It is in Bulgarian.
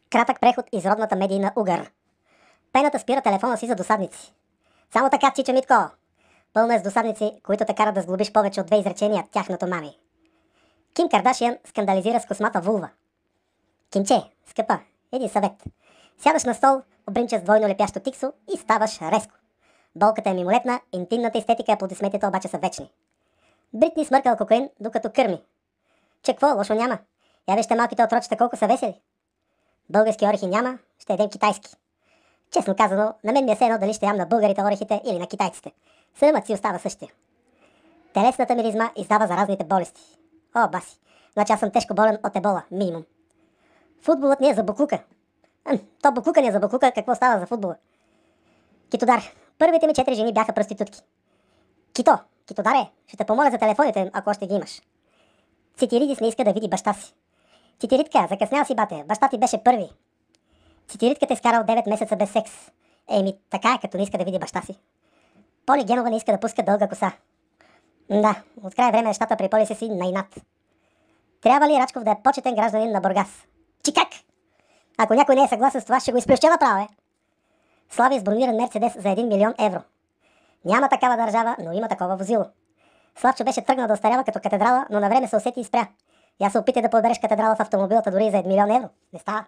Кратък преход из родната медийна угър. Пената спира телефона си за досадници. Само така, чичо Митко. Пълна е с досадници, които те карат да сглобиш повече от 2 изречения тяхното мами. Ким Кардашиан скандализира с космата вулва. Кимче, скъпа, един съвет. Сядаш на стол, обринча с двойно лепящо тиксо и ставаш резко. Болката е мимолетна, интимната естетика и аплодисментите обаче са вечни. Бритни смъркал кокаин, докато кърми. Че какво, лошо няма. Я вижте малките отрочета колко са весели. Български орехи няма, ще едем китайски. Честно казано, на мен ми е все едно дали ще ям на българите орехите или на китайците. Сърмът си остава същия. Телесната миризма издава заразните болести. О, баси, значи аз съм тежко болен от ебола, минимум. Футболът ни е за буклука. То буклука ни е за буклука, какво става за футбола? Китодар. Първите ми 4 жени бяха проститутки. Китодаре, ще те помоля за телефоните им, ако още ги имаш. Цитиридис не иска да види баща си. Цитиридка, закъснял си, бате, баща ти беше първи. Цитиридка те скарал 9 месеца без секс. Еми, така е, като не иска да види баща си. Поли Генова не иска да пуска дълга коса. Да, от край време нещата при Поли се си на инат. Трябва ли Рачков да е почетен гражданин на Бургас? Чикак! Ако някой не е съгласен с това, ще го изплюща направо, е. Слави с брониран Мерцедес за 1 милион евро. Няма такава държава, но има такова возило. Славчо беше тръгнал да остарява като катедрала, но на време се усети и спря. Я се опитай да подбереш катедрала в автомобилата дори за 1 милион евро. Не става.